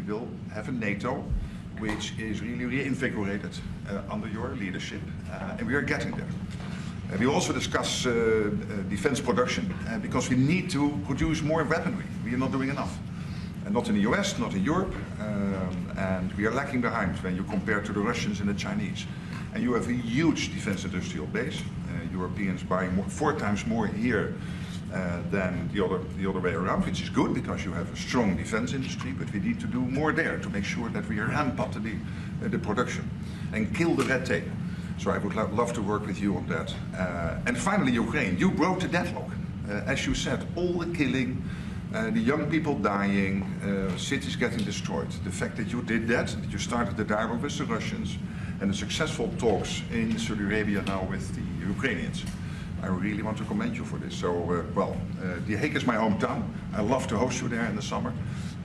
will have a NATO which is really reinvigorated under your leadership, and we are getting there. We also discuss defense production because we need to produce more weaponry. We are not doing enough. And not in the US, not in Europe, and we are lacking behind when you compare to the Russians and the Chinese. And you have a huge defense industrial base. Europeans buying 4 times more here than the other way around, which is good because you have a strong defense industry, but we need to do more there to make sure that we ramp up the production and kill the red tape. So I would love to work with you on that. And finally, Ukraine. You broke the deadlock. As you said, all the killing, the young people dying, cities getting destroyed. The fact that you did that you started the dialogue with the Russians, and the successful talks in Saudi Arabia now with the Ukrainians. I really want to commend you for this. So, The Hague is my hometown. I love to host you there in the summer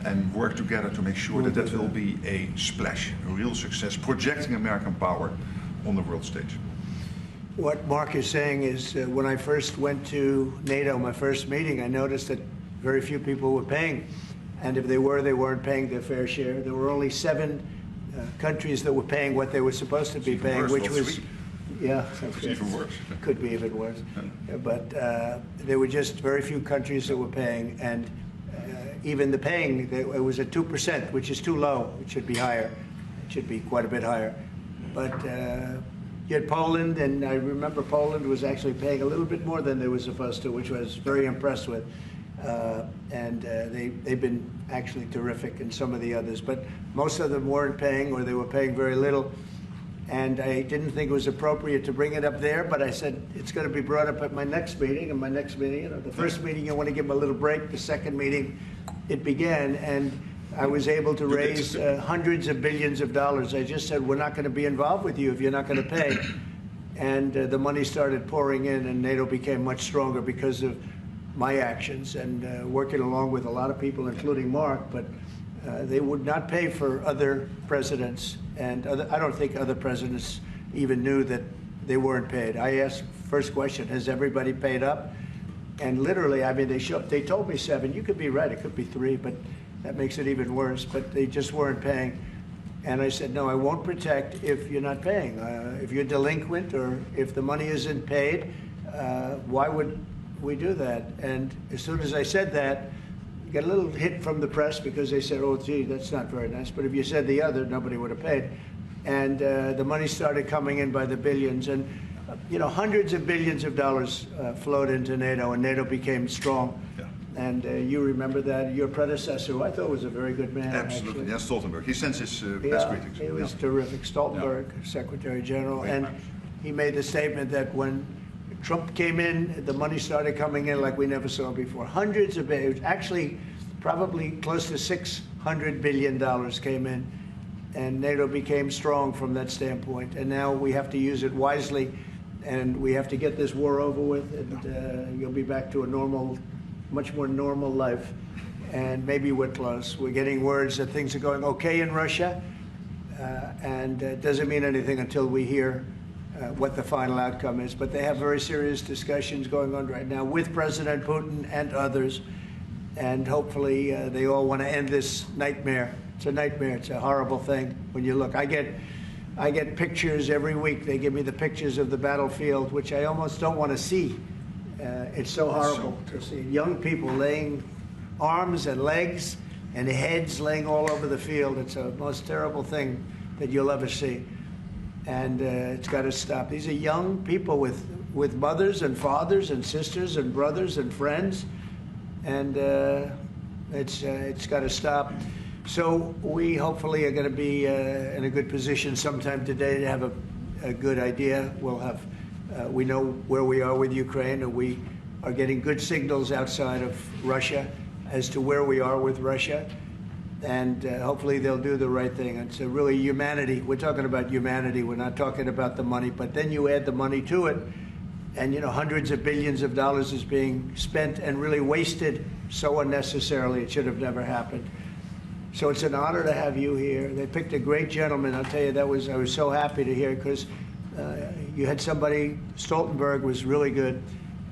and work together to make sure that will be a splash, a real success, projecting American power on the world stage. What Mark is saying is when I first went to NATO, my first meeting, I noticed that very few people were paying. And if they were, they weren't paying their fair share. There were only 7 countries that were paying what they were supposed to be paying, which was, yeah, it's even worse. Could be even worse. Yeah. But there were just very few countries that were paying, and even the paying, it was at 2%, which is too low. It should be higher. It should be quite a bit higher. But you had Poland, and I remember Poland was actually paying a little bit more than they were supposed to, which I was very impressed with. They've been actually terrific, and some of the others, but most of them weren't paying, or they were paying very little. And I didn't think it was appropriate to bring it up there, but I said it's going to be brought up at my next meeting. And my next meeting, the first meeting, you want to give them a little break. The second meeting, it began, and I was able to raise hundreds of billions of dollars. I just said, we're not going to be involved with you if you're not going to pay. And the money started pouring in, and NATO became much stronger because of my actions and working along with a lot of people, including Mark, but they would not pay for other presidents, and I don't think other presidents even knew that they weren't paid. I asked, first question, has everybody paid up? And literally, I mean, they told me 7. You could be right, it could be 3, but that makes it even worse, but they just weren't paying. And I said, no, I won't protect if you're not paying. If you're delinquent or if the money isn't paid, why would we do that? And as soon as I said that, you got a little hit from the press because they said, oh, gee, that's not very nice. But if you said the other, nobody would have paid. And the money started coming in by the billions. And, hundreds of billions of dollars flowed into NATO, and NATO became strong. Yeah. And you remember that. Your predecessor, who I thought was a very good man. Absolutely. Yeah, Stoltenberg. He sends his best greetings. He was terrific. Stoltenberg, Secretary General. Great and man. He made the statement that when Trump came in, the money started coming in like we never saw before. Hundreds of billions, actually probably close to $600 billion came in, and NATO became strong from that standpoint. And now we have to use it wisely, and we have to get this war over with, and you'll be back to a normal, much more normal life. And maybe we're close. We're getting words that things are going okay in Russia, and it doesn't mean anything until we hear what the final outcome is. But they have very serious discussions going on right now with President Putin and others. And hopefully they all want to end this nightmare. It's a nightmare. It's a horrible thing when you look. I get pictures every week. They give me the pictures of the battlefield, which I almost don't want to see. It's so horrible to see young people laying arms and legs and heads laying all over the field. It's the most terrible thing that you'll ever see. And it's got to stop. These are young people with mothers and fathers and sisters and brothers and friends, and it's got to stop. So we hopefully are going to be in a good position sometime today to have a good idea. We'll have we know where we are with Ukraine, and we are getting good signals outside of Russia as to where we are with Russia. And hopefully they'll do the right thing. It's really humanity. We're talking about humanity. We're not talking about the money. But then you add the money to it, and hundreds of billions of dollars is being spent and really wasted so unnecessarily. It should have never happened. So it's an honor to have you here. They picked a great gentleman. I'll tell you, I was so happy to hear, because you had somebody. Stoltenberg was really good,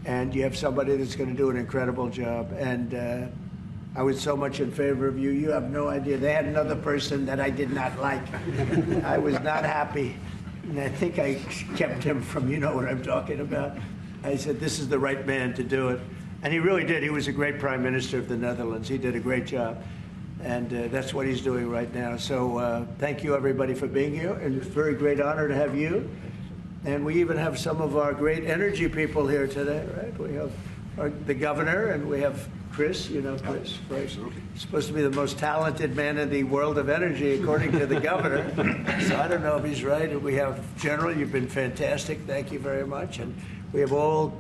and you have somebody that's going to do an incredible job. And I was so much in favor of you. You have no idea. They had another person that I did not like. I was not happy. And I think I kept him from, you know what I'm talking about. I said, this is the right man to do it. And he really did. He was a great prime minister of the Netherlands. He did a great job. And that's what he's doing right now. So thank you, everybody, for being here. And it's a very great honor to have you. And we even have some of our great energy people here today, right? We have the governor, and we have Chris, you know Chris, right? He's supposed to be the most talented man in the world of energy, according to the governor. So I don't know if he's right. And we have General, you've been fantastic. Thank you very much. And we have a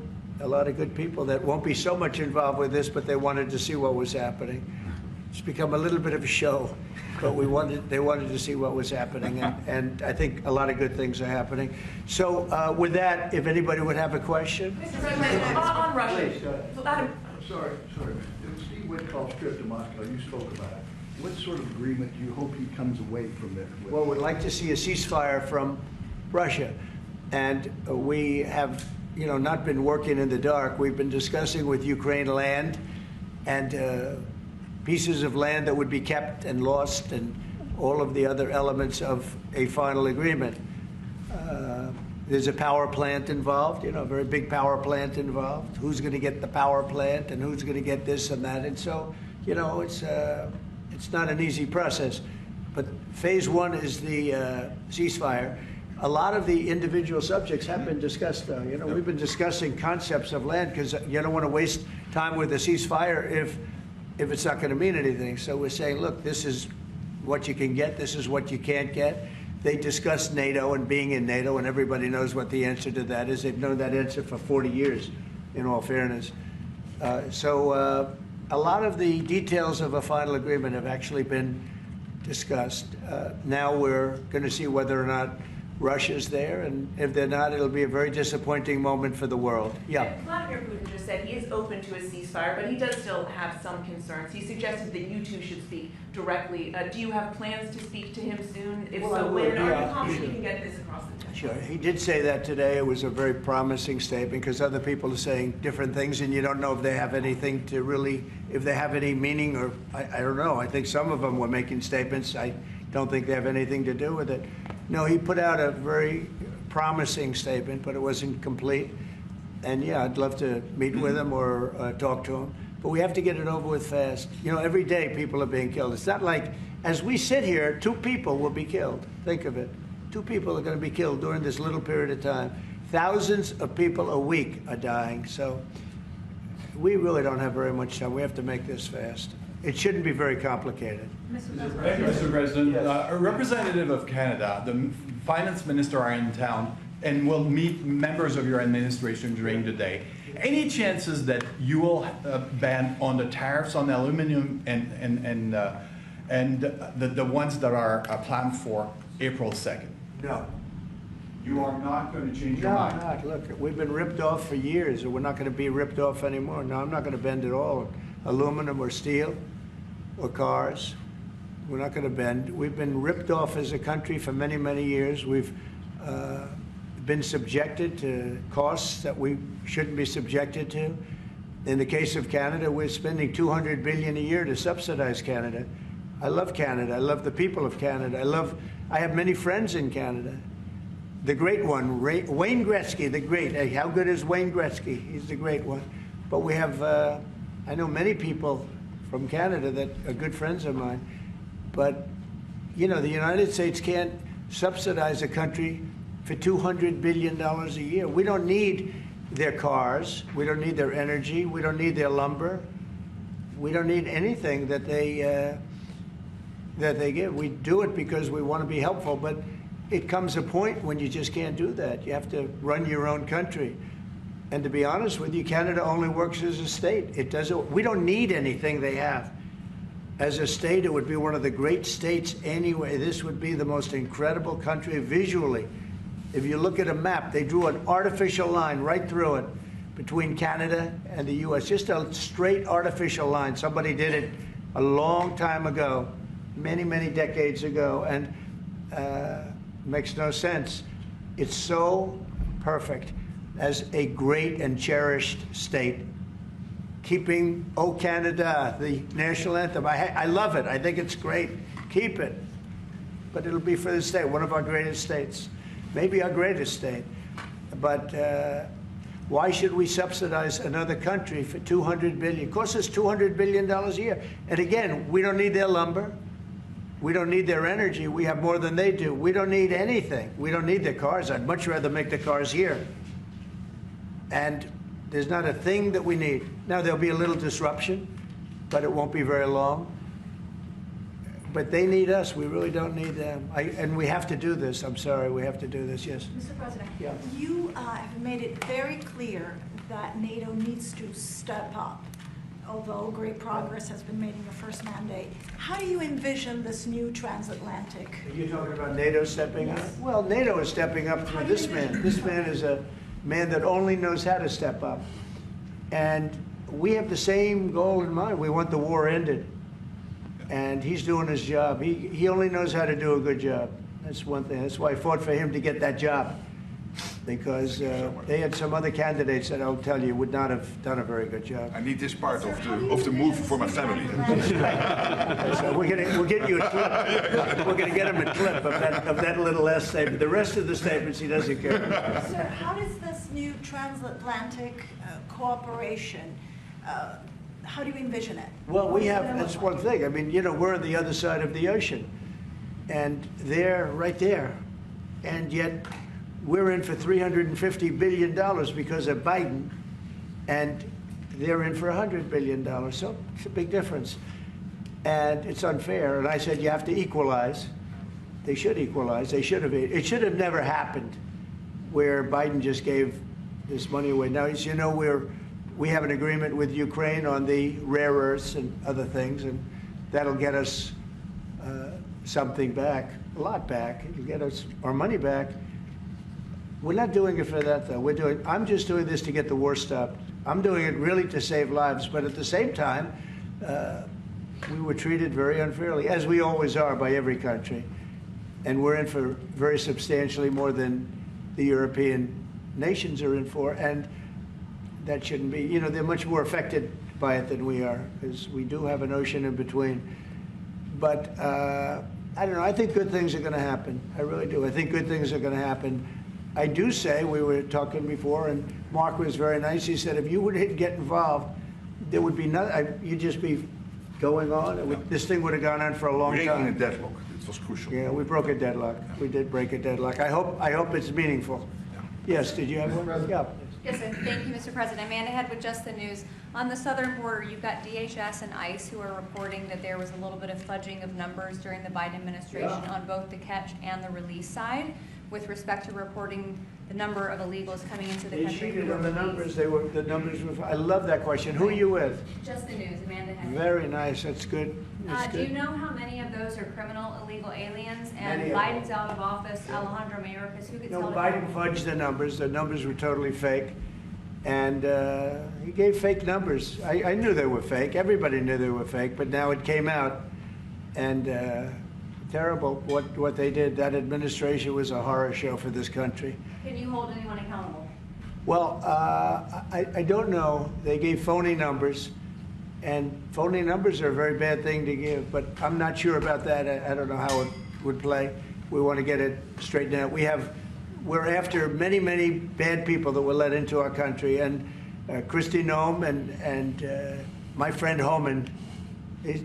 lot of good people that won't be so much involved with this, but they wanted to see what was happening. It's become a little bit of a show, but they wanted to see what was happening, and I think a lot of good things are happening. So with that, if anybody would have a question. Mr. President, on Russia. Please, sorry. Steve Witkoff's trip to Moscow, you spoke about it. What sort of agreement do you hope he comes away from it with? Well, we'd like to see a ceasefire from Russia, and we have, not been working in the dark. We've been discussing with Ukraine land and pieces of land that would be kept and lost, and all of the other elements of a final agreement. There's a power plant involved, a very big power plant involved. Who's going to get the power plant, and who's going to get this and that? And so, it's not an easy process. But phase one is the ceasefire. A lot of the individual subjects have been discussed, though. We've been discussing concepts of land because you don't want to waste time with a ceasefire if it's not going to mean anything. So we're saying, look, this is what you can get, this is what you can't get. They discussed NATO and being in NATO, and everybody knows what the answer to that is. They've known that answer for 40 years, in all fairness. So a lot of the details of a final agreement have actually been discussed. Now we're going to see whether or not Russia's there, and if they're not, it'll be a very disappointing moment for the world. Yeah. Vladimir Putin just said he is open to a ceasefire, but he does still have some concerns. He suggested that you two should speak directly. Do you have plans to speak to him soon? If so, when? Are you confident you can get this across the table? Sure. He did say that today. It was a very promising statement because other people are saying different things, and you don't know if they have anything to really, if they have any meaning, or I don't know. I think some of them were making statements. I don't think they have anything to do with it. No, he put out a very promising statement, but it wasn't complete. And yeah, I'd love to meet with him or talk to him. But we have to get it over with fast. Every day people are being killed. It's not like, as we sit here, 2 people will be killed. Think of it. 2 people are going to be killed during this little period of time. Thousands of people a week are dying. So we really don't have very much time. We have to make this fast. It shouldn't be very complicated. Thank you, Mr. President. Yes. A representative of Canada, the finance minister, are in town and will meet members of your administration during the day. Any chances that you will ban on the tariffs on aluminum and the ones that are planned for April 2nd? No. You are not going to change your mind? No, not. Look, we've been ripped off for years, and we're not going to be ripped off anymore. No, I'm not going to bend at all. Aluminum or steel or cars. We're not going to bend. We've been ripped off as a country for many, many years. We've been subjected to costs that we shouldn't be subjected to. In the case of Canada, we're spending $200 billion a year to subsidize Canada. I love Canada. I love the people of Canada. I have many friends in Canada. The great one, Wayne Gretzky, the great. Hey, how good is Wayne Gretzky? He's the great one. But we have, I know many people from Canada that are good friends of mine. But, the United States can't subsidize a country for $200 billion a year. We don't need their cars. We don't need their energy. We don't need their lumber. We don't need anything that they give. We do it because we want to be helpful, but it comes a point when you just can't do that. You have to run your own country. And to be honest with you, Canada only works as a state. We don't need anything they have. As a state, it would be one of the great states anyway. This would be the most incredible country visually. If you look at a map, they drew an artificial line right through it between Canada and the US, just a straight artificial line. Somebody did it a long time ago, many, many decades ago, and makes no sense. It's so perfect as a great and cherished state. keeping "O Canada," the national anthem. I love it. I think it's great. Keep it. But it'll be for the state, one of our greatest states, maybe our greatest state. But why should we subsidize another country for $200 billion? It costs us $200 billion a year. And again, we don't need their lumber. We don't need their energy. We have more than they do. We don't need anything. We don't need their cars. I'd much rather make the cars here. And there's not a thing that we need. Now, there'll be a little disruption, but it won't be very long. But they need us. We really don't need them. And we have to do this. I'm sorry, we have to do this. Yes. Mr. President, Yeah. you have made it very clear that NATO needs to step up, although great progress has been made in your first mandate. How do you envision this new transatlantic? Are you talking about NATO stepping up? Well, NATO is stepping up through this man. This man is a man that only knows how to step up. And we have the same goal in mind. We want the war ended. And he's doing his job. He only knows how to do a good job. That's one thing. That's why I fought for him to get that job. Because they had some other candidates that I'll tell you would not have done a very good job. I need this part of the move for my family. So we'll get you a clip. We're going to get him a clip of that little last statement. The rest of the statements he doesn't care. Sir, how does this new transatlantic cooperation, how do you envision it? Well, we have, that's one thing. I mean, you know, we're on the other side of the ocean. And they're right there. And yet we're in for $350 billion because of Biden. And they're in for $100 billion. So it's a big difference. And it's unfair. And I said, you have to equalize. They should equalize. They should have. It should have never happened where Biden just gave this money away. Now, as you know, we have an agreement with Ukraine on the rare earths and other things, and that'll get us something back, a lot back. It'll get us our money back. We're not doing it for that, though. I'm just doing this to get the war stopped. I'm doing it really to save lives, but at the same time, we were treated very unfairly, as we always are by every country. And we're in for very substantially more than the European nations are in for, and that shouldn't be. You know, they're much more affected by it than we are, because we do have an ocean in between. But I don't know. I think good things are going to happen. I really do. I think good things are going to happen. I do say, we were talking before, and Mark was very nice. He said, if you would get involved, there would be nothing. You'd just be going on. This thing would have gone on for a long time. Breaking a deadlock. It was crucial. Yeah, we broke a deadlock. We did break a deadlock. I hope it's meaningful. Yes, did you have one? Yeah. Yes, sir. Thank you, Mr. President. Amanda Head with Just the News. On the southern border, you've got DHS and ICE who are reporting that there was a little bit of fudging of numbers during the Biden administration on both the catch and the release side with respect to reporting the number of illegals coming into the country. They cheated on the numbers. The numbers were. I love that question. Who are you with? Just the News, Amanda Head. Very nice. That's good. That's Do good. you know how many of those are criminal illegal aliens? And Many of Biden's out of office. Alejandro Mayorkas, who gets No, held Biden accountable? fudged the numbers. The numbers were totally fake. And he gave fake numbers. I knew they were fake. Everybody knew they were fake. But now it came out. And terrible what they did. That administration was a horror show for this country. Can you hold anyone accountable? Well, I don't know. They gave phony numbers. And phony numbers are a very bad thing to give. But I'm not sure about that. I don't know how it would play. We want to get it straightened out. We're after many, many bad people that were let into our country. And Kristi Noem and my friend Homan,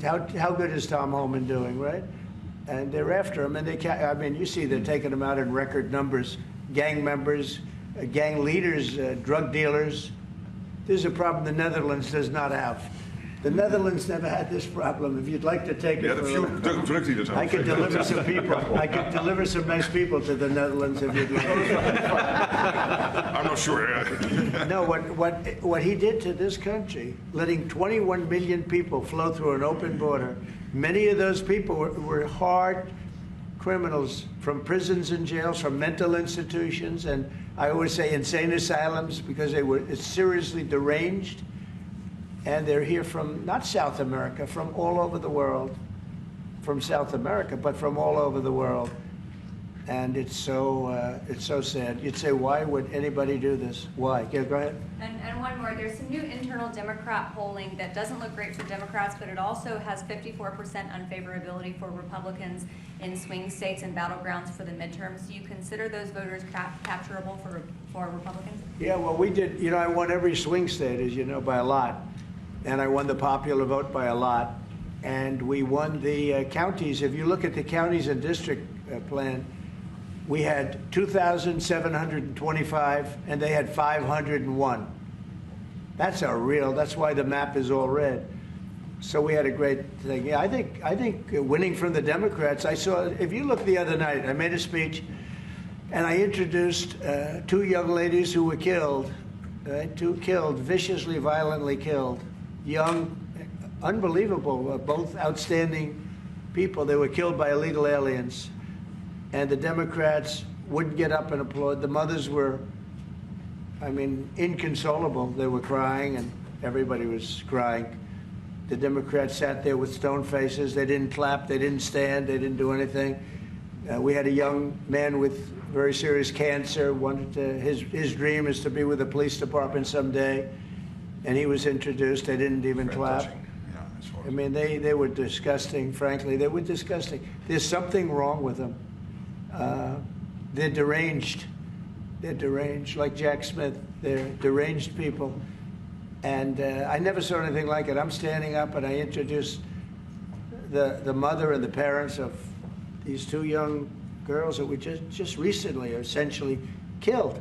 how good is Tom Homan doing, right? And they're after him. And I mean, you see they're taking him out in record numbers. Gang members, gang leaders, drug dealers. This is a problem the Netherlands does not have. The Netherlands never had this problem. If you'd like to take it, Yeah, a few drug dealers. I could deliver some people. I could deliver some nice people to the Netherlands if you'd like. I'm not sure. No, what he did to this country, letting 21 million people flow through an open border, many of those people were hard criminals from prisons and jails, from mental institutions, and I always say insane asylums because they were seriously deranged. And they're here from, not South America, from all over the world. From South America, but from all over the world. And it's so sad. You'd say, why would anybody do this? Why? Yeah, go ahead. And one more, there's some new internal Democrat polling that doesn't look great for Democrats, but it also has 54% unfavorability for Republicans in swing states and battlegrounds for the midterms. Do you consider those voters capturable for Republicans? Yeah, well, we did, you know, I won every swing state, as you know, by a lot. And I won the popular vote by a lot. And we won the counties. If you look at the counties and district plan, we had 2,725, and they had 501. That's why the map is all red. So we had a great thing. Yeah, I think winning from the Democrats, if you look the other night, I made a speech, and I introduced two young ladies who were killed, viciously, violently killed, young, unbelievable, both outstanding people. They were killed by illegal aliens. And the Democrats wouldn't get up and applaud. The mothers were, inconsolable. They were crying, and everybody was crying. The Democrats sat there with stone faces. They didn't clap. They didn't stand. They didn't do anything. We had a young man with very serious cancer. His dream is to be with the police department someday, and he was introduced. They didn't even clap. They were disgusting. Frankly, they were disgusting. There's something wrong with them. They're deranged. They're deranged, like Jack Smith. They're deranged people. And I never saw anything like it. I'm standing up and I introduced the mother and the parents of these two young girls that were just recently essentially killed,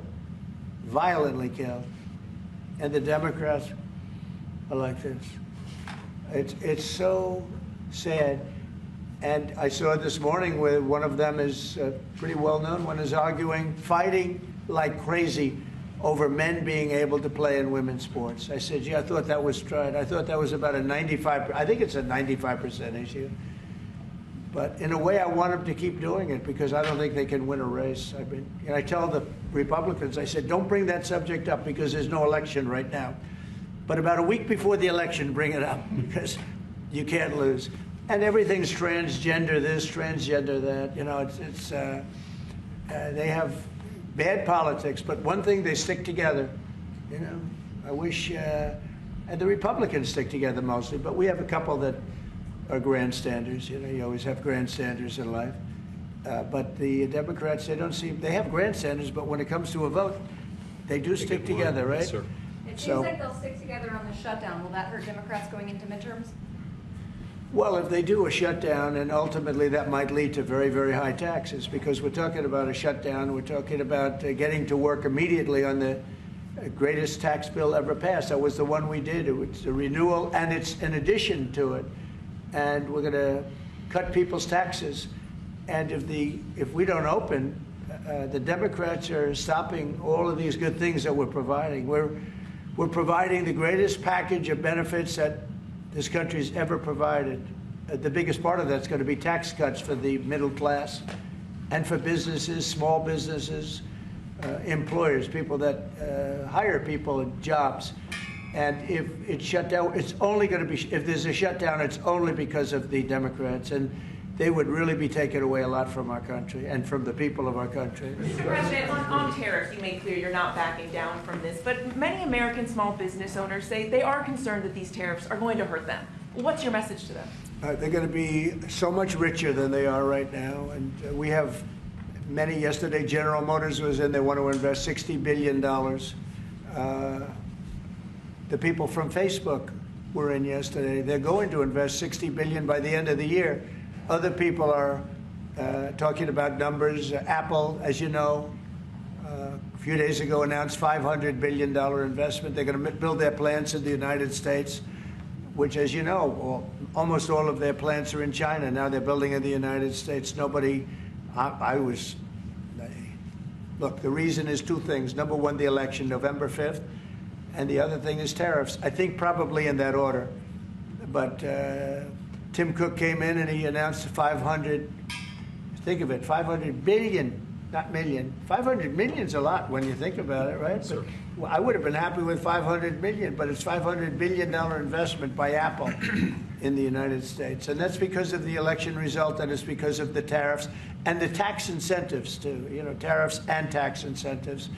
violently killed. And the Democrats are like this. It's so sad. And I saw this morning where one of them is pretty well known, one is fighting like crazy over men being able to play in women's sports. I said, I thought that was tried. I thought that was about I think it's a 95% issue. But in a way, I want them to keep doing it because I don't think they can win a race. I tell the Republicans, I said, don't bring that subject up because there's no election right now. But about a week before the election, bring it up because you can't lose. And everything's transgender this, transgender that. You know, they have bad politics, but one thing, they stick together. You know, I wish, and the Republicans stick together mostly, but we have a couple that are grandstanders. You know, you always have grandstanders in life. But the Democrats, they have grandstanders, but when it comes to a vote, they do stick together, right? Yes, sir. It seems like they'll stick together on the shutdown. Will that hurt Democrats going into midterms? Well, if they do a shutdown, and ultimately that might lead to very, very high taxes, because we're talking about a shutdown, we're talking about getting to work immediately on the greatest tax bill ever passed. That was the one we did. It was a renewal, and it's an addition to it. And we're going to cut people's taxes. And if we don't open, the Democrats are stopping all of these good things that we're providing. We're providing the greatest package of benefits that this country's ever provided. The biggest part of that's going to be tax cuts for the middle class and for businesses, small businesses, employers, people that hire people in jobs. And if it's shut down, it's only going to be, if there's a shutdown, it's only because of the Democrats. And they would really be taking away a lot from our country and from the people of our country. Mr. President, on tariffs, you made clear you're not backing down from this, but many American small business owners say they are concerned that these tariffs are going to hurt them. What's your message to them? They're going to be so much richer than they are right now. And we have many. Yesterday, General Motors was in. They want to invest $60 billion. The people from Facebook were in yesterday. They're going to invest $60 billion by the end of the year. Other people are talking about numbers. Apple, as you know, a few days ago announced $500 billion investment. They're going to build their plants in the United States, which, as you know, almost all of their plants are in China. Now they're building in the United States. Look, the reason is two things. Number one, the election, November 5th. And the other thing is tariffs. I think probably in that order. But Tim Cook came in and he announced 500 billion not million. 500 million's a lot when you think about it, right? But, well, I would have been happy with 500 million, but it's $500 billion investment by Apple in the United States. And that's because of the election result, and it's because of the tariffs and the tax incentives too, you know, tariffs and tax incentives.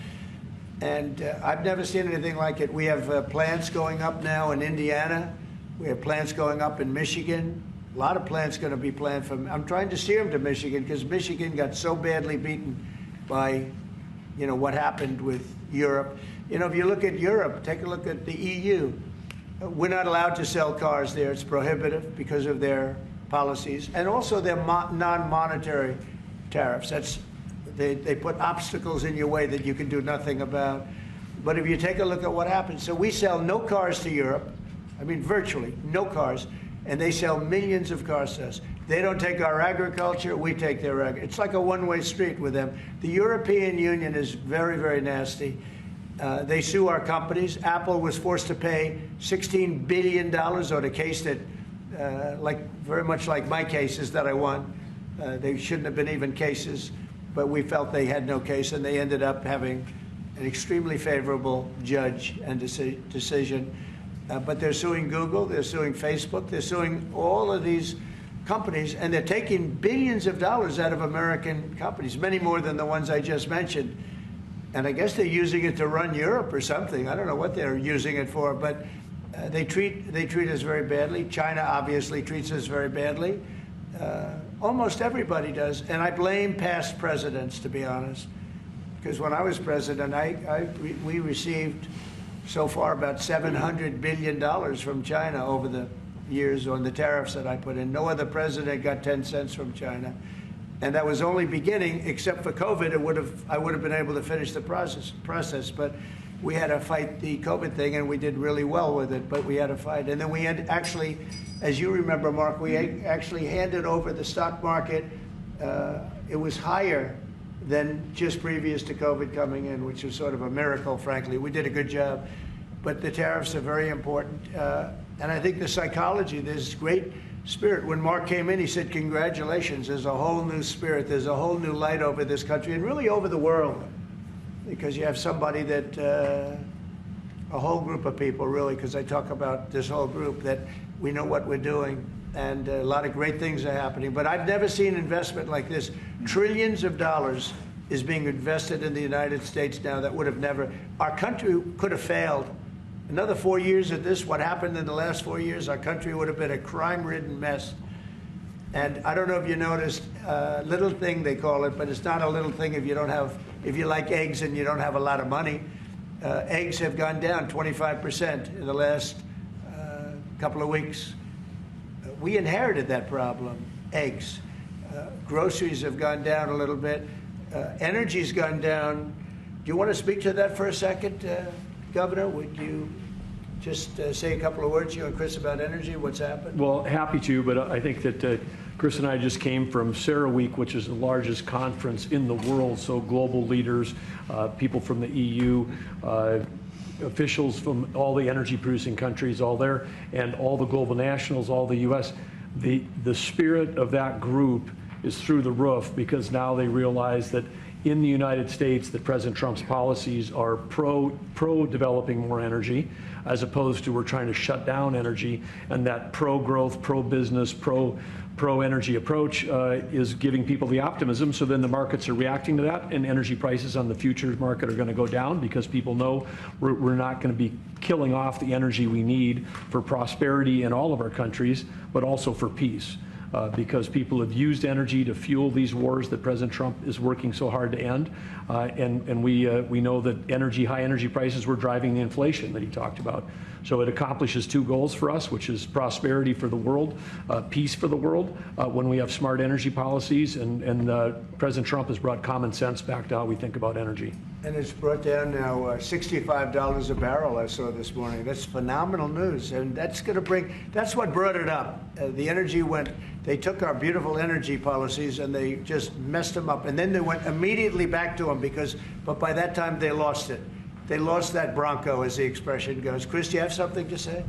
And I've never seen anything like it. We have plants going up now in Indiana. We have plants going up in Michigan. A lot of plants going to be planned from. I'm trying to steer them to Michigan because Michigan got so badly beaten by, you know, what happened with Europe. You know, if you look at Europe, take a look at the EU. We're not allowed to sell cars there. It's prohibitive because of their policies and also their non-monetary tariffs. That's they put obstacles in your way that you can do nothing about. But if you take a look at what happens, so we sell no cars to Europe. I mean, virtually no cars. And they sell millions of cars to us. They don't take our agriculture, we take their agriculture. It's like a one-way street with them. The European Union is very, very nasty. They sue our companies. Apple was forced to pay $16 billion on a case that, very much like my cases that I won. They shouldn't have been even cases, but we felt they had no case, and they ended up having an extremely favorable judge and decision. But they're suing Google, they're suing Facebook, they're suing all of these companies, and they're taking billions of dollars out of American companies, many more than the ones I just mentioned. And I guess they're using it to run Europe or something. I don't know what they're using it for, but they treat us very badly. China obviously treats us very badly. Almost everybody does, and I blame past presidents, to be honest, because when I was president, we received so far about $700 billion from China over the years on the tariffs that I put in. No other president got 10 cents from China. And that was only beginning, except for COVID, I would have been able to finish the process. But we had to fight the COVID thing, and we did really well with it, but we had to fight. And then we had actually, as you remember, Mark, we actually handed over the stock market. It was higher than just previous to COVID coming in, which was sort of a miracle, frankly. We did a good job. But the tariffs are very important. And I think the psychology, there's great spirit. When Mark came in, he said, congratulations, there's a whole new spirit, there's a whole new light over this country and really over the world. Because you have somebody that, a whole group of people really, because I talk about this whole group, that we know what we're doing. And a lot of great things are happening. But I've never seen investment like this. Trillions of dollars is being invested in the United States now that would have never, our country could have failed. Another 4 years of this, what happened in the last 4 years, our country would have been a crime-ridden mess. And I don't know if you noticed, little thing they call it, but it's not a little thing if you don't have, if you like eggs and you don't have a lot of money. Eggs have gone down 25% in the last couple of weeks. We inherited that problem, eggs. Groceries have gone down a little bit. Energy's gone down. Do you want to speak to that for a second, Governor? Would you just say a couple of words, you and Chris, about energy, what's happened? Well, happy to, but I think that Chris and I just came from CERAWeek, which is the largest conference in the world, so global leaders, people from the EU, officials from all the energy-producing countries, all there, and all the global nationals, all the U.S. The spirit of that group is through the roof because now they realize that in the United States that President Trump's policies are pro-developing more energy, as opposed to we're trying to shut down energy, and that pro-growth, pro-business, pro-energy approach is giving people the optimism. So then the markets are reacting to that, and energy prices on the futures market are going to go down because people know we're not going to be killing off the energy we need for prosperity in all of our countries, but also for peace. Because people have used energy to fuel these wars that President Trump is working so hard to end. And we know that high energy prices were driving the inflation that he talked about. So it accomplishes two goals for us, which is prosperity for the world, peace for the world, when we have smart energy policies. And President Trump has brought common sense back to how we think about energy. And it's brought down now $65 a barrel, I saw this morning. That's phenomenal news. And that's going to that's what brought it up. The energy they took our beautiful energy policies and they just messed them up. And then they went immediately back to them but by that time they lost it. They lost that Bronco, as the expression goes. Chris, do you have something to say?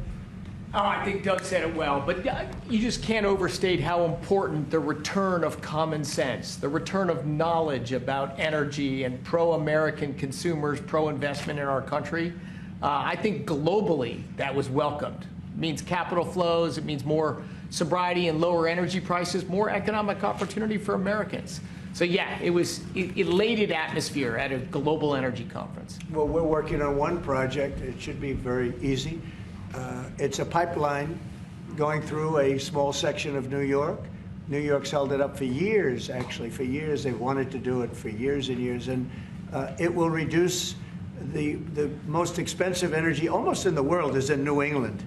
Oh, I think Doug said it well, but you just can't overstate how important the return of common sense, the return of knowledge about energy and pro-American consumers, pro-investment in our country. I think globally that was welcomed. It means capital flows, it means more sobriety and lower energy prices, more economic opportunity for Americans. So yeah, it was elated atmosphere at a global energy conference. Well, we're working on one project. It should be very easy. It's a pipeline going through a small section of New York. New York's held it up for years, actually, for years. They've wanted to do it for years and years. And it will reduce the most expensive energy almost in the world is in New England,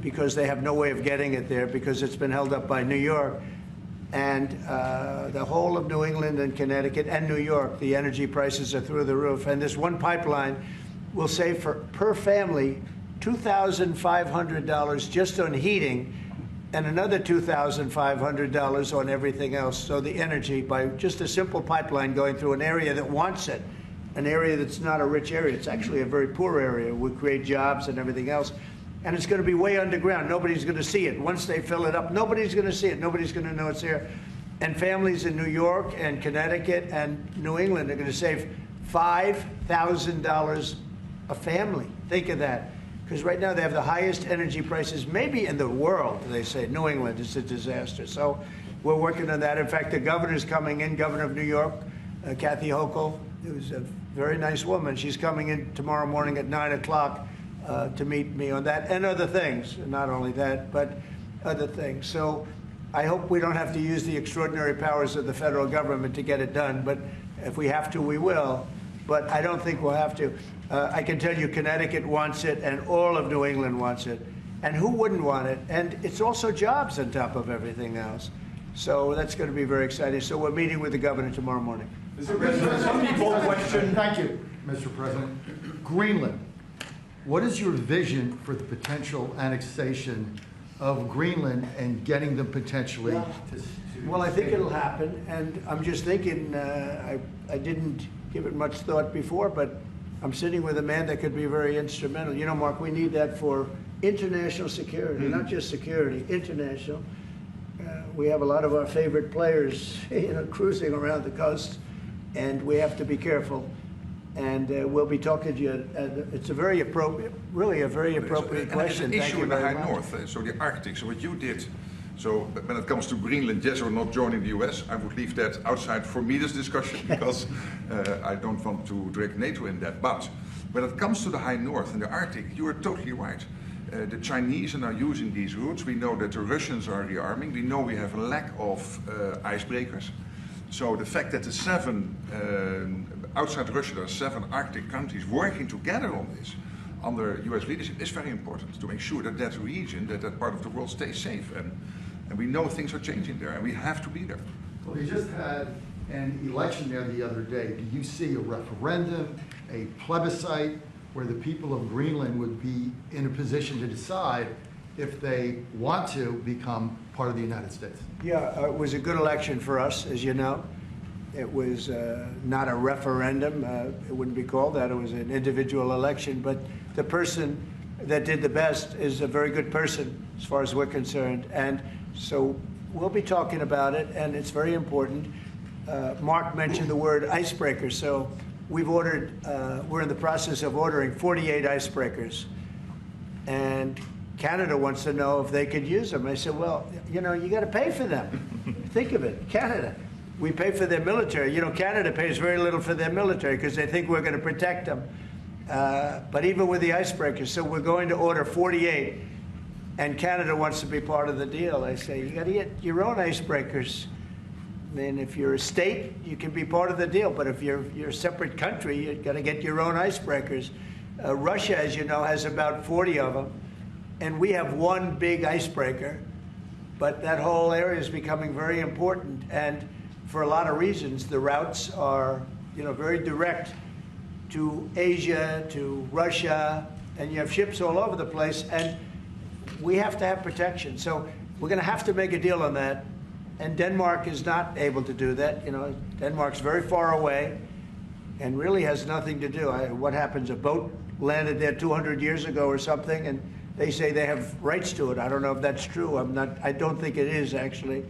because they have no way of getting it there because it's been held up by New York. And the whole of New England and Connecticut and New York, the energy prices are through the roof. And this one pipeline will save per family $2,500 just on heating and another $2,500 on everything else. So the energy, by just a simple pipeline going through an area that wants it, an area that's not a rich area, it's actually a very poor area, would create jobs and everything else. And it's going to be way underground. Nobody's going to see it. Once they fill it up, nobody's going to see it. Nobody's going to know it's there. And families in New York and Connecticut and New England are going to save $5,000 a family. Think of that. Because right now they have the highest energy prices maybe in the world, they say. New England is a disaster. So we're working on that. In fact, the governor's coming in, Governor of New York, Kathy Hochul, who's a very nice woman. She's coming in tomorrow morning at 9 o'clock to meet me on that and other things. Not only that, but other things. So I hope we don't have to use the extraordinary powers of the federal government to get it done. But if we have to, we will. But I don't think we'll have to. I can tell you Connecticut wants it and all of New England wants it. And who wouldn't want it? And it's also jobs on top of everything else. So that's going to be very exciting. So we're meeting with the governor tomorrow morning. Mr. President, some people question. Thank you, Mr. President. Greenland. What is your vision for the potential annexation of Greenland and getting them potentially to Well, I think it'll happen. And I'm just thinking, I didn't give it much thought before, but I'm sitting with a man that could be very instrumental. You know, Mark, we need that for international security, not just security, international. We have a lot of our favorite players, cruising around the coast, and we have to be careful. And we'll be talking to you. It's a very appropriate, really a very appropriate question. There's an issue in the high north, so the Arctic. So what you did. So when it comes to Greenland, yes or not joining the US, I would leave that outside for me, this discussion, because I don't want to drag NATO in that. But when it comes to the high north and the Arctic, you are totally right. The Chinese are now using these routes. We know that the Russians are rearming. We know we have a lack of icebreakers. So the fact that the outside Russia, there are 7 Arctic countries working together on this under US leadership is very important to make sure that that region, that part of the world stays safe. And we know things are changing there, and we have to be there. Well, we just had an election there the other day. Do you see a referendum, a plebiscite, where the people of Greenland would be in a position to decide if they want to become part of the United States? Yeah, it was a good election for us, as you know. It was not a referendum. It wouldn't be called that. It was an individual election. But the person that did the best is a very good person, as far as we're concerned. And so we'll be talking about it, and it's very important. Mark mentioned the word icebreaker. So we've ordered, we're in the process of ordering 48 icebreakers. And Canada wants to know if they could use them. I said, well, you know, you got to pay for them. Think of it, Canada. We pay for their military. You know, Canada pays very little for their military because they think we're going to protect them. But even with the icebreakers, so we're going to order 48, and Canada wants to be part of the deal. I say, you got to get your own icebreakers. I mean, if you're a state, you can be part of the deal. But if you're a separate country, you've got to get your own icebreakers. Russia, as you know, has about 40 of them. And we have one big icebreaker. But that whole area is becoming very important. And for a lot of reasons, the routes are, you know, very direct to Asia, to Russia, and you have ships all over the place, and we have to have protection. So we're going to have to make a deal on that, and Denmark is not able to do that. You know, Denmark's very far away and really has nothing to do. What happens? A boat landed there 200 years ago or something, and they say they have rights to it. I don't know if that's true. I don't think it is, actually.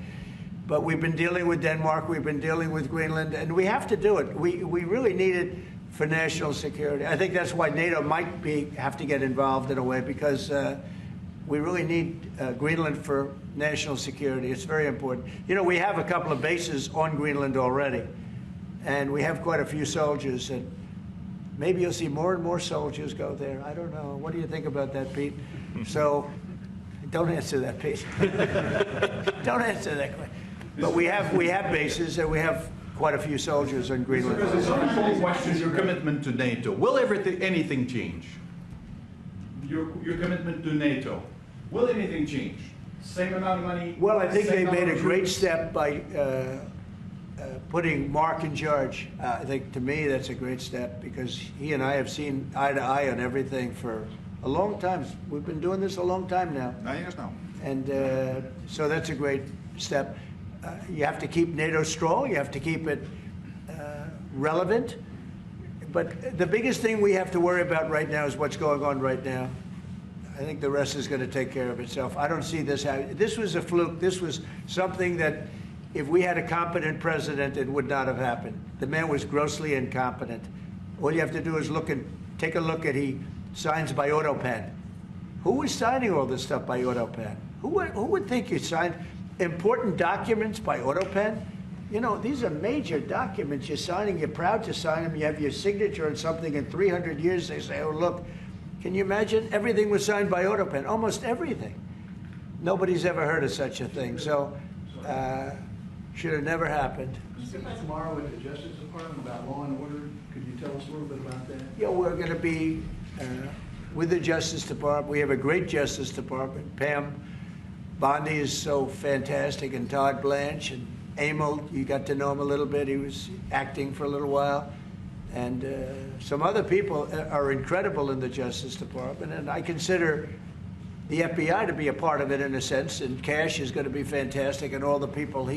But we've been dealing with Denmark, we've been dealing with Greenland, and we have to do it. We really need it for national security. I think that's why NATO might have to get involved in a way, because we really need Greenland for national security. It's very important. You know, we have a couple of bases on Greenland already, and we have quite a few soldiers, and maybe you'll see more and more soldiers go there. I don't know. What do you think about that, Pete? So, don't answer that, Pete. Don't answer that question. But we have bases, and we have quite a few soldiers on Greenland. Mr. President, some people question your commitment to NATO. Will anything change? Your commitment to NATO. Will anything change? Same amount of money? Well, I think they made a great step by putting Mark in charge. I think, to me, that's a great step, because he and I have seen eye to eye on everything for a long time. We've been doing this a long time now. 9 years now. And so that's a great step. You have to keep NATO strong. You have to keep it relevant. But the biggest thing we have to worry about right now is what's going on right now. I think the rest is going to take care of itself. I don't see this happening. This was a fluke. This was something that, if we had a competent president, it would not have happened. The man was grossly incompetent. All you have to do is take a look at, he signs by AutoPen. Who was signing all this stuff by AutoPen? Who would think you signed important documents by AutoPen? You know, these are major documents you're signing. You're proud to sign them. You have your signature on something. In 300 years, they say, oh, look, can you imagine? Everything was signed by AutoPen, almost everything. Nobody's ever heard of such a thing. So, should have never happened. Tomorrow at the Justice Department about law and order, could you tell us a little bit about that? Yeah, we're going to be with the Justice Department. We have a great Justice Department. Pam Bondi is so fantastic, and Todd Blanche, and Emil, you got to know him a little bit. He was acting for a little while. And some other people are incredible in the Justice Department, and I consider the FBI to be a part of it in a sense, and Cash is going to be fantastic, and all the people.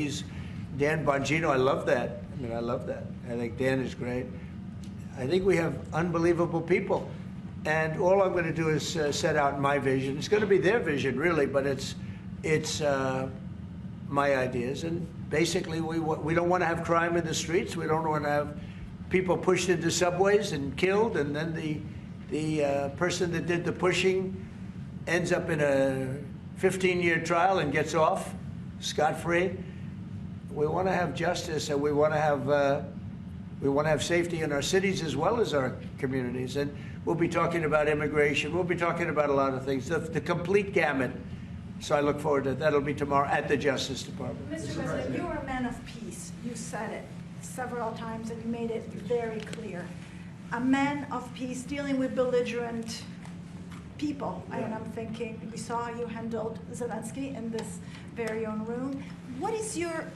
Dan Bongino, I love that. I mean, I love that. I think Dan is great. I think we have unbelievable people, and all I'm going to do is set out my vision. It's going to be their vision, really, but it's my ideas. And basically, we don't want to have crime in the streets. We don't want to have people pushed into subways and killed, and then the person that did the pushing ends up in a 15-year trial and gets off scot-free. We want to have justice, and we want to have safety in our cities as well as our communities. And we'll be talking about immigration. We'll be talking about a lot of things, the complete gamut. So I look forward to that. That'll be tomorrow at the Justice Department. Mr. President, you're a man of peace. You said it several times, and you made it very clear. A man of peace dealing with belligerent people. Yeah. And I'm thinking, we saw how you handled Zelensky in this very own room. What is your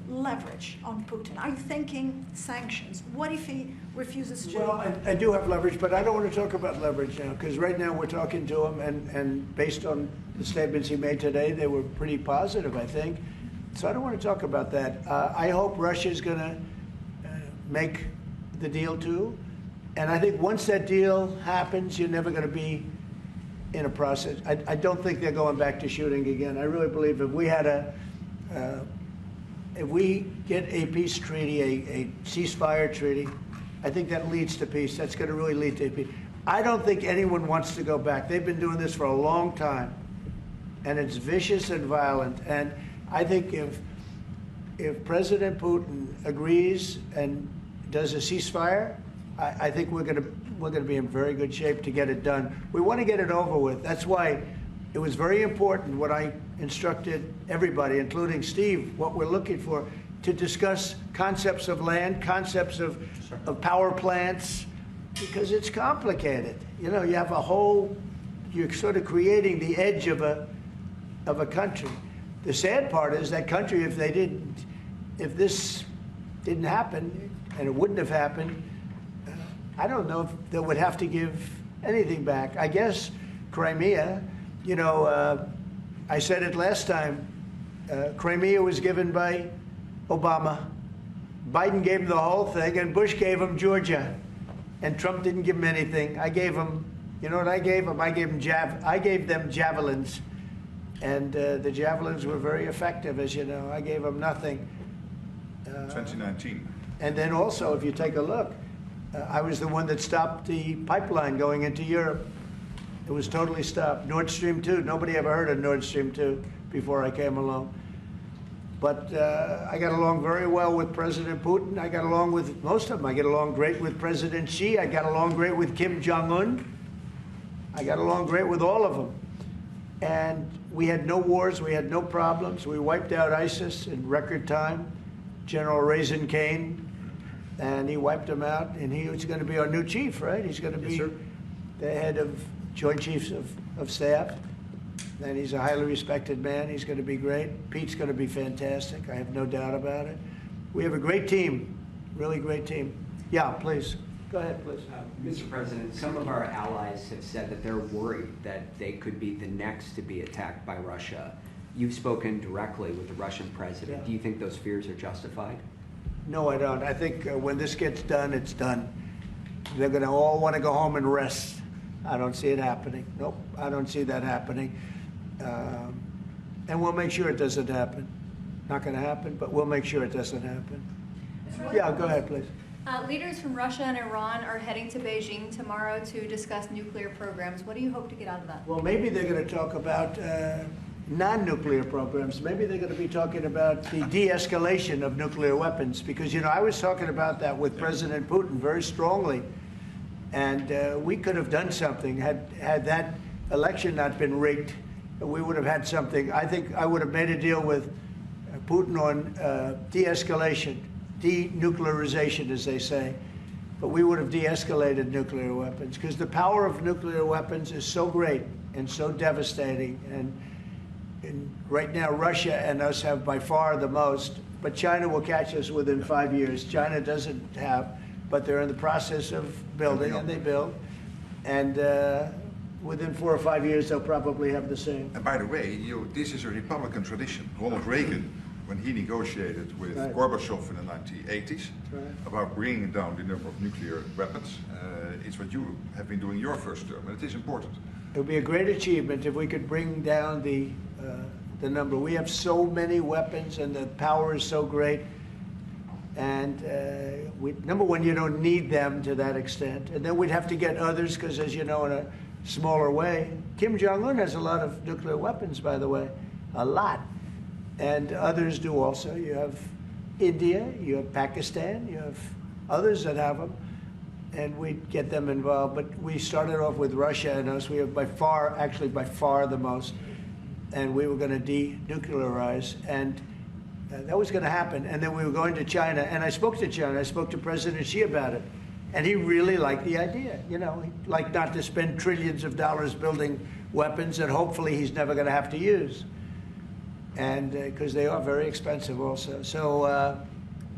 leverage on Putin? Are you thinking sanctions? What if he refuses to? Well, I do have leverage, but I don't want to talk about leverage now, because right now we're talking to him, and based on the statements he made today, they were pretty positive, I think. So I don't want to talk about that. I hope Russia's going to make the deal too. And I think once that deal happens, you're never going to be in a process. I don't think they're going back to shooting again. I really believe if we had if we get a peace treaty, a ceasefire treaty, I think that leads to peace. That's going to really lead to peace. I don't think anyone wants to go back. They've been doing this for a long time, and it's vicious and violent. And I think if President Putin agrees and does a ceasefire, I think we're going to be in very good shape to get it done. We want to get it over with. That's why it was very important what I instructed everybody, including Steve, what we're looking for, to discuss concepts of land, concepts of power plants, because it's complicated. You know, you have you're sort of creating the edge of a country. The sad part is that country, if this didn't happen, and it wouldn't have happened, I don't know if they would have to give anything back. I guess Crimea, you know, I said it last time, Crimea was given by Obama. Biden gave him the whole thing, and Bush gave him Georgia. And Trump didn't give him anything. I gave him You know what I gave them? I gave them javelins, and the javelins were very effective, as you know. I gave them nothing. 2019. And then also, if you take a look, I was the one that stopped the pipeline going into Europe. It was totally stopped. Nord Stream 2, nobody ever heard of Nord Stream 2 before I came along. But I got along very well with President Putin. I got along with most of them. I get along great with President Xi. I got along great with Kim Jong-un. I got along great with all of them. And we had no wars. We had no problems. We wiped out ISIS in record time. General Raisin Kane, and he wiped them out. And he was going to be our new chief, right? He's going to be the head of Joint Chiefs of Staff. And he's a highly respected man. He's going to be great. Pete's going to be fantastic. I have no doubt about it. We have a great team, really great team. Yeah, please. Go ahead, please. Mr. President, some of our allies have said that they're worried that they could be the next to be attacked by Russia. You've spoken directly with the Russian president. Yeah. Do you think those fears are justified? No, I don't. I think when this gets done, it's done. They're going to all want to go home and rest. I don't see it happening. Nope, I don't see that happening. And we'll make sure it doesn't happen. Not going to happen, but we'll make sure it doesn't happen. Yeah, go ahead, please. Leaders from Russia and Iran are heading to Beijing tomorrow to discuss nuclear programs. What do you hope to get out of that? Well, maybe they're going to talk about non-nuclear programs. Maybe they're going to be talking about the de-escalation of nuclear weapons, because, you know, I was talking about that with President Putin very strongly, and we could have done something had that election not been rigged. We would have had something. I think I would have made a deal with Putin on de-escalation, denuclearization, as they say, but we would have de-escalated nuclear weapons, because the power of nuclear weapons is so great and so devastating. And right now, Russia and us have by far the most, but China will catch us within 5 years. China doesn't have, but they're in the process of building, and they build. And within 4 or 5 years, they'll probably have the same. And by the way, this is a Republican tradition. Ronald Reagan, when he negotiated with Gorbachev in the 1980s about bringing down the number of nuclear weapons, it's what you have been doing your first term, and it is important. It would be a great achievement if we could bring down the number. We have so many weapons, and the power is so great. And number one, you don't need them to that extent. And then we'd have to get others, because, as you know, in a smaller way, Kim Jong-un has a lot of nuclear weapons, by the way, a lot. And others do also. You have India, you have Pakistan, you have others that have them. And we'd get them involved. But we started off with Russia and us. We have by far the most. And we were going to denuclearize. And that was going to happen. And then we were going to China. And I spoke to China. I spoke to President Xi about it. And he really liked the idea. You know, he'd like not to spend trillions of dollars building weapons that hopefully he's never going to have to use. And because they are very expensive also. So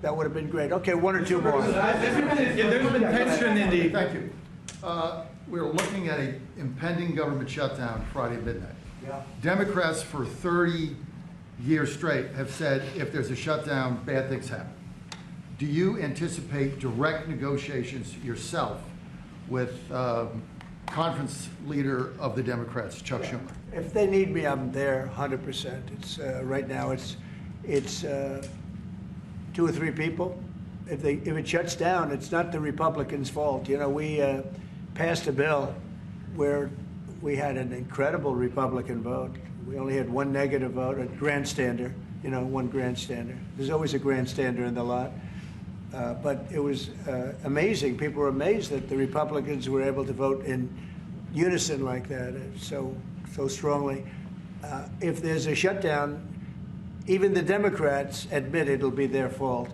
that would have been great. Okay, one or two more. There's been tension in the... Thank you. We're looking at an impending government shutdown Friday midnight. Yeah. Democrats for 30 years straight have said if there's a shutdown, bad things happen. Do you anticipate direct negotiations yourself with conference leader of the Democrats, Chuck Schumer? If they need me, I'm there 100%. It's right now it's 2 or 3 people. If it shuts down, it's not the Republicans' fault. You know, we passed a bill where we had an incredible Republican vote. We only had 1 negative vote, a grandstander, you know, 1 grandstander. There's always a grandstander in the lot. But it was amazing. People were amazed that the Republicans were able to vote in unison like that, so strongly. If there's a shutdown, even the Democrats admit it'll be their fault.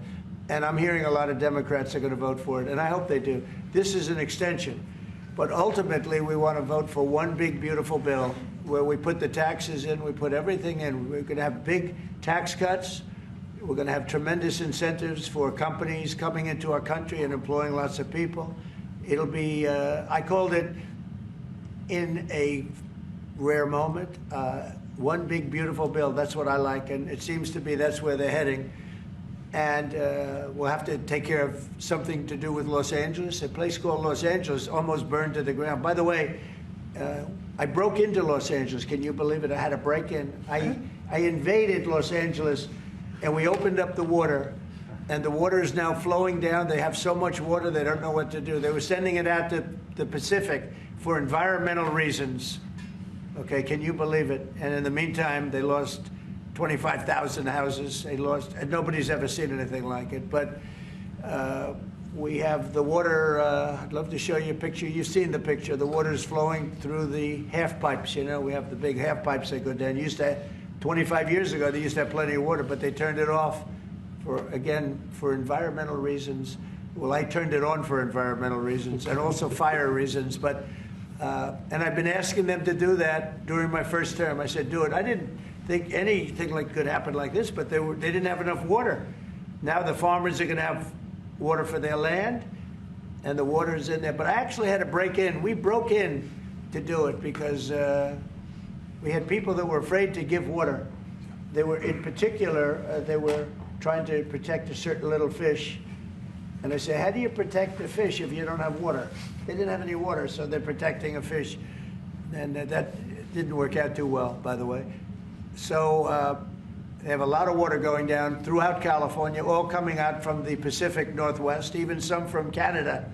And I'm hearing a lot of Democrats are going to vote for it, and I hope they do. This is an extension. But ultimately, we want to vote for one big, beautiful bill where we put the taxes in, we put everything in. We're going to have big tax cuts. We're going to have tremendous incentives for companies coming into our country and employing lots of people. It'll be, I called it, in a rare moment, one big, beautiful bill. That's what I like, and it seems to be that's where they're heading. And we'll have to take care of something to do with Los Angeles. A place called Los Angeles almost burned to the ground. By the way, I broke into Los Angeles. Can you believe it? I had a break in. I invaded Los Angeles, and we opened up the water, and the water is now flowing down. They have so much water, they don't know what to do. They were sending it out to the Pacific for environmental reasons. Okay, can you believe it? And in the meantime, they lost 25,000 houses. They lost, and nobody's ever seen anything like it. But we have the water. I'd love to show you a picture. You've seen the picture. The water is flowing through the half pipes. You know, we have the big half pipes that go down. Used to, 25 years ago, they used to have plenty of water, but they turned it off for environmental reasons. Well, I turned it on for environmental reasons and also fire reasons. But and I've been asking them to do that during my first term. I said, do it. I didn't think anything like could happen like this, but they didn't have enough water. Now the farmers are going to have water for their land, and the water is in there. But I actually had to break in. We broke in to do it because we had people that were afraid to give water. They were, in particular, they were trying to protect a certain little fish. And I said, how do you protect the fish if you don't have water? They didn't have any water, so they're protecting a fish. And that didn't work out too well, by the way. So they have a lot of water going down throughout California, all coming out from the Pacific Northwest, even some from Canada.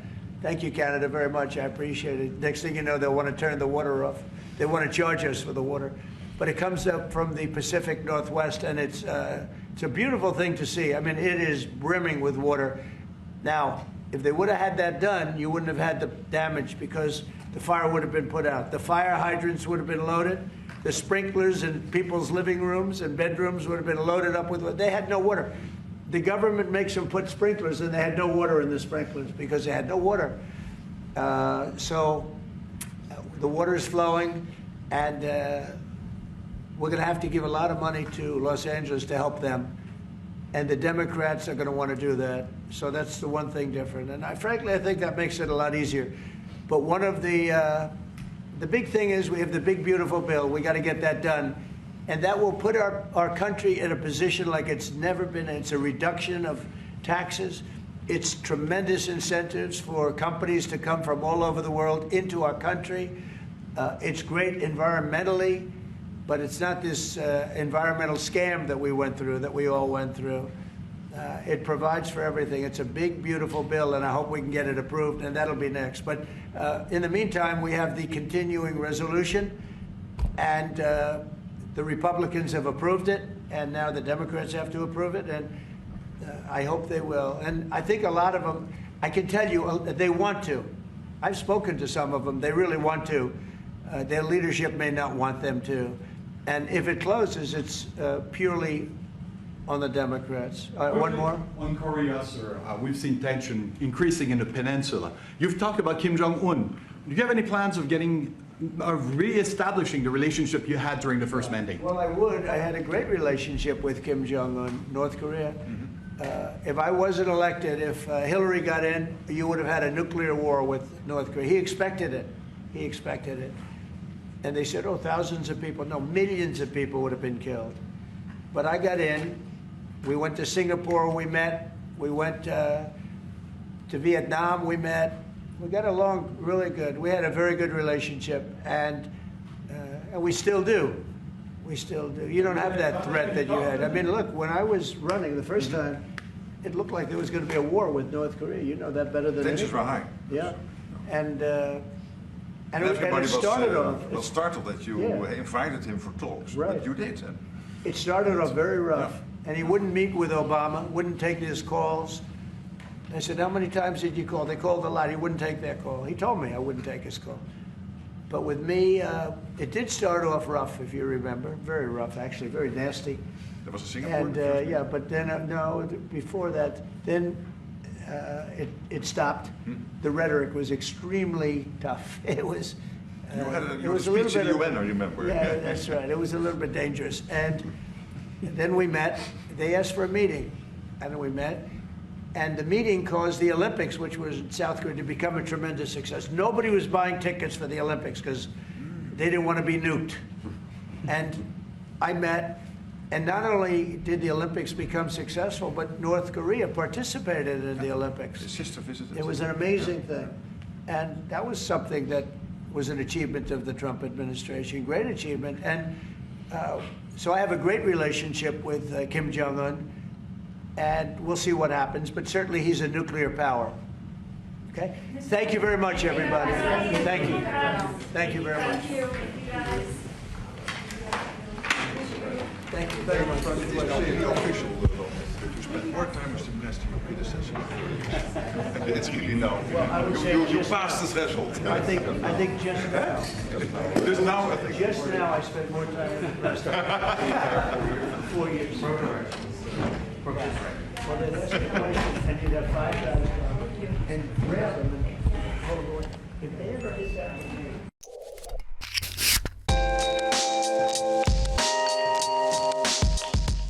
Thank you, Canada, very much. I appreciate it. Next thing you know, they'll want to turn the water off. They want to charge us for the water. But it comes up from the Pacific Northwest, and it's a beautiful thing to see. I mean, it is brimming with water. Now, if they would have had that done, you wouldn't have had the damage because the fire would have been put out. The fire hydrants would have been loaded. The sprinklers in people's living rooms and bedrooms would have been loaded up with water. They had no water. The government makes them put sprinklers, and they had no water in the sprinklers because they had no water. So the water is flowing, and we're going to have to give a lot of money to Los Angeles to help them. And the Democrats are going to want to do that. So that's the one thing different. And frankly, I think that makes it a lot easier. But one of the big thing is we have the big, beautiful bill. We got to get that done. And that will put our country in a position like it's never been. It's a reduction of taxes. It's tremendous incentives for companies to come from all over the world into our country. It's great environmentally, but it's not this environmental scam that we went through, that we all went through. It provides for everything. It's a big, beautiful bill, and I hope we can get it approved, and that'll be next. But in the meantime, we have the continuing resolution, and the Republicans have approved it, and now the Democrats have to approve it, and I hope they will. And I think a lot of them, I can tell you, they want to. I've spoken to some of them. They really want to. Their leadership may not want them to. And if it closes, it's purely on the Democrats. One more? On Korea, sir, we've seen tension increasing in the peninsula. You've talked about Kim Jong-un. Do you have any plans of re-establishing the relationship you had during the first mandate? Well, I would. I had a great relationship with Kim Jong-un, North Korea. If I wasn't elected, if Hillary got in, you would have had a nuclear war with North Korea. He expected it. He expected it. And they said, oh, thousands of people. No, millions of people would have been killed. But I got in. We went to Singapore, we met. We went to Vietnam, we met. We got along really good. We had a very good relationship, and we still do. We still do. You don't have that threat that you had. I mean, look, when I was running the first time, it looked like there was going to be a war with North Korea. You know that better than anyone. Tensions were high. Yeah. And everybody it started off. was startled that you invited him for talks. Right. But you did. It started off very rough. Yeah. And he wouldn't meet with Obama, wouldn't take his calls. I said, how many times did you call? They called a lot. He wouldn't take their call. He told me I wouldn't take his call. But with me, it did start off rough, if you remember. Very rough, actually, very nasty. There was a Singapore. And yeah, but then, no, before that, then it stopped. The rhetoric was extremely tough. It was... you had it was a speech in the UN, I remember. Yeah, that's right. It was a little bit dangerous. And then we met. They asked for a meeting, and we met. And the meeting caused the Olympics, which was in South Korea, to become a tremendous success. Nobody was buying tickets for the Olympics because they didn't want to be nuked. And I met, and not only did the Olympics become successful, but North Korea participated in the Olympics. His sister visited. It was an amazing thing. And that was something that was an achievement of the Trump administration, great achievement. And so I have a great relationship with Kim Jong-un, and we'll see what happens, but certainly he's a nuclear power. Okay? Thank you very much, everybody. Thank you. Thank you very much. Thank you very much. The official level, you spend more time with the minister, your predecessor. It's really no. Well, I would say You passed the threshold. I think just now. Just now, I think. Just now, I spent more time with the president. 4 years. Well, then that's the question, and you'd have 5 guys and grab them and hold on. If they ever did that.